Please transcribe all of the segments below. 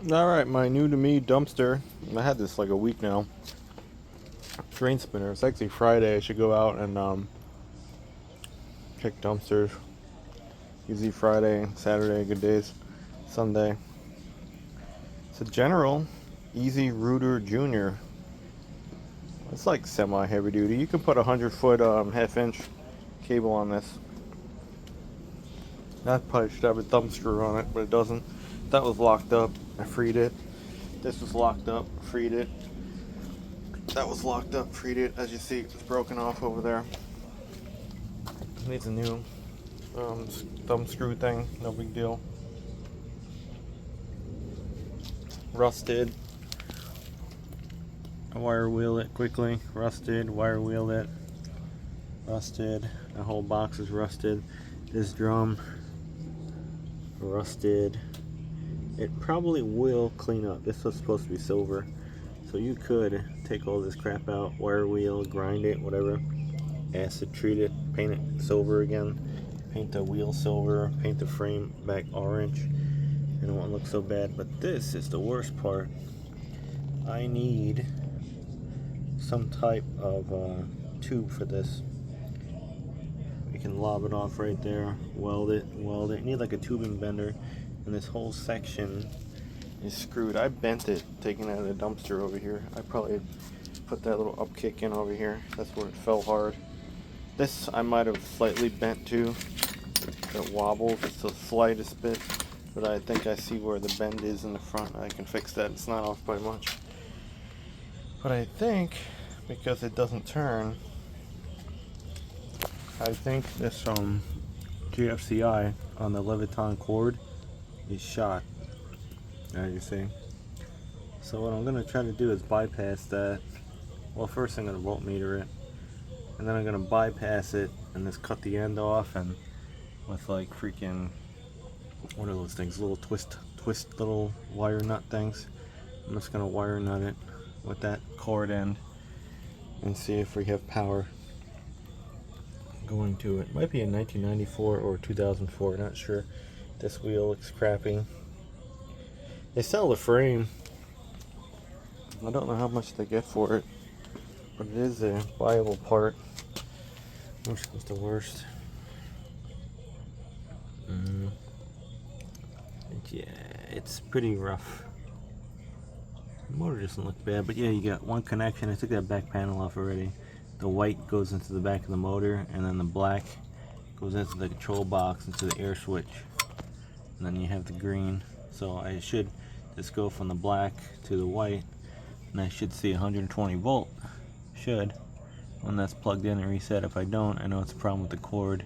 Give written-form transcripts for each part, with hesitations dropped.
Alright, my new to me dumpster. I had this like a week now. Drain spinner. It's actually Friday. I should go out and check dumpsters. Usually Friday, Saturday, good days. Sunday. It's a General Easy Rooter Junior. It's like semi heavy duty. You can put a 100-foot half-inch cable on this. That probably should have a thumb screw on it, but it doesn't. That was locked up. I freed it. This was locked up. Freed it. That was locked up. Freed it. As you see, it's broken off over there. Needs a new thumb screw thing. No big deal. Rusted. I wire wheel it quickly. Rusted. Wire wheel it. Rusted. The whole box is rusted. This drum. Rusted. It probably will clean up. This was supposed to be silver, so you could take all this crap out, wire wheel, grind it, whatever, acid treat it, paint it silver again, paint the wheel silver, paint the frame back orange, and it won't look so bad. But this is the worst part. I need some type of tube for this. You can lob it off right there, weld it. You need like a tubing bender. And this whole section is screwed. I bent it taking it out of the dumpster over here. I probably put that little up kick in over here. That's where it fell hard. This I might have slightly bent too. It wobbles just the slightest bit, but I think I see where the bend is in the front. I can fix that. It's not off by much. But I think because it doesn't turn, I think this GFCI on the Leviton cord is shot, as you see. So what I'm going to try to do is bypass that. Well, first I'm going to voltmeter it, and then I'm going to bypass it and just cut the end off, and with like freaking, what are those things, little twist little wire nut things. I'm just going to wire nut it with that cord end and see if we have power going to it. Might be in 1994 or 2004, not sure. This wheel looks crappy. They sell the frame. I don't know how much they get for it, but it is a viable part. Which was the worst? Yeah, it's pretty rough. The motor doesn't look bad, but yeah, you got one connection. I took that back panel off already. The white goes into the back of the motor, and then the black goes into the control box, into the air switch. And then you have the green. So I should just go from the black to the white, and I should see 120 volt. Should, when that's plugged in and reset. If I don't, I know it's a problem with the cord.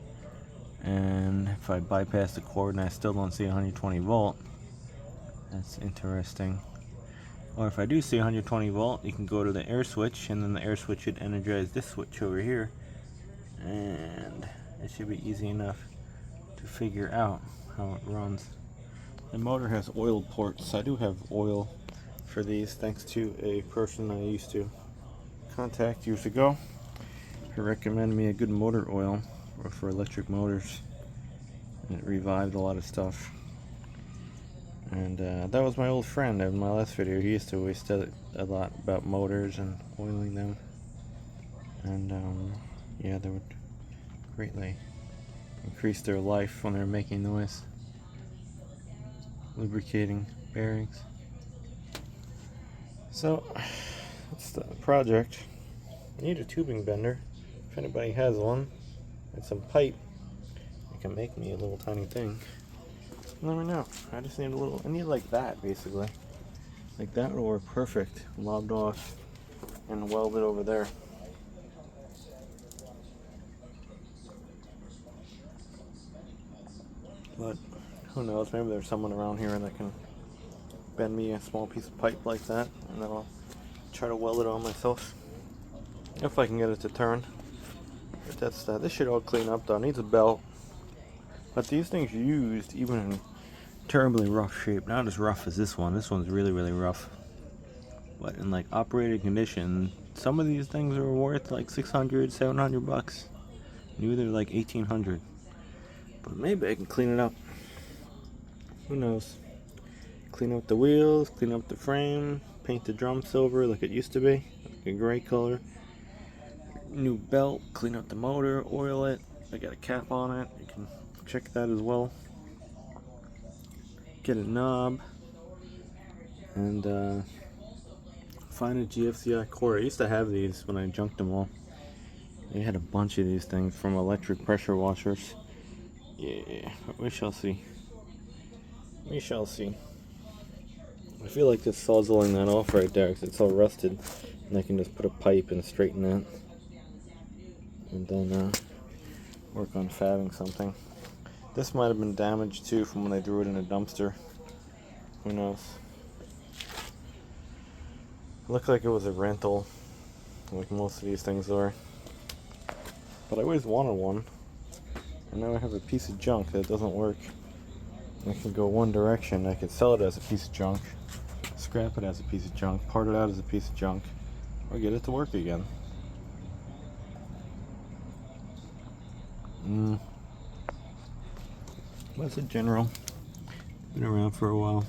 And if I bypass the cord and I still don't see 120 volt, that's interesting. Or if I do see 120 volt, you can go to the air switch, and then the air switch should energize this switch over here, and it should be easy enough to figure out how it runs. The motor has oil ports. I do have oil for these, thanks to a person I used to contact years ago who recommended me a good motor oil for electric motors, and it revived a lot of stuff. And that was my old friend in my last video. He used to always tell a lot about motors and oiling them, and yeah, they would greatly increase their life when they're making noise. Lubricating bearings. So that's the project. I need a tubing bender. If anybody has one and some pipe, you can make me a little tiny thing. Let me know. I just need a little, I need like that basically. Like that will work perfect. Lobbed off and welded over there. But who knows, maybe there's someone around here that can bend me a small piece of pipe like that, and then I'll try to weld it on myself. If I can get it to turn. But that's that. This should all clean up though. It needs a belt. But these things used even in terribly rough shape, not as rough as this one. This one's really, really rough. But in like operating condition, some of these things are worth like 600, 700 bucks. New they're like 1800. But maybe I can clean it up. Who knows? Clean up the wheels, clean up the frame, paint the drum silver like it used to be, like a gray color. New belt, clean up the motor, oil it. I got a cap on it, you can check that as well. Get a knob, and find a GFCI core. I used to have these when I junked them all. They had a bunch of these things from electric pressure washers. Yeah, we shall see. We shall see. I feel like just sozzling that off right there because it's all rusted, and I can just put a pipe and straighten that, and then work on fabbing something. This might have been damaged too from when I threw it in a dumpster. Who knows? It looked like it was a rental, like most of these things are. But I always wanted one, and now I have a piece of junk that doesn't work. I can go one direction. I could sell it as a piece of junk, scrap it as a piece of junk, part it out as a piece of junk, or get it to work again. What's a General? Been around for a while.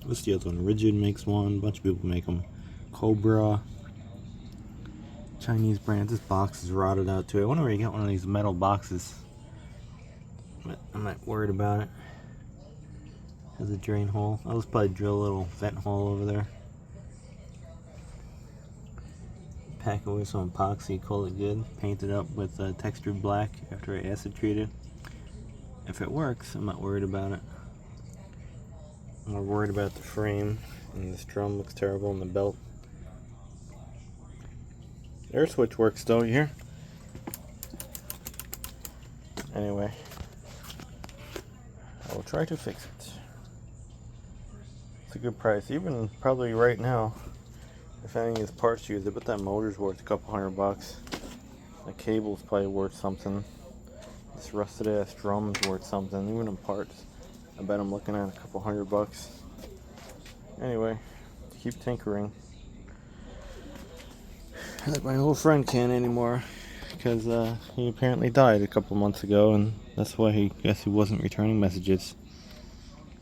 What's the other one? Rigid makes one. A bunch of people make them. Cobra. Chinese brand. This box is rotted out too. I wonder where you get one of these metal boxes. I'm not worried about it. Has a drain hole. I'll just probably drill a little vent hole over there. Pack it with some epoxy, call it good. Paint it up with textured black after I acid treat it. If it works, I'm not worried about it. I'm more worried about the frame, and this drum looks terrible, and the belt. Air switch works though, you hear? Anyway, I will try to fix it. It's a good price, even probably right now. If any of these parts used, I bet that motor's worth a couple $100. The cable's probably worth something. This rusted ass drum's worth something, even in parts. I bet I'm looking at a couple $100. Anyway, keep tinkering. Like my old friend can't anymore, because he apparently died a couple months ago, and that's why he wasn't returning messages.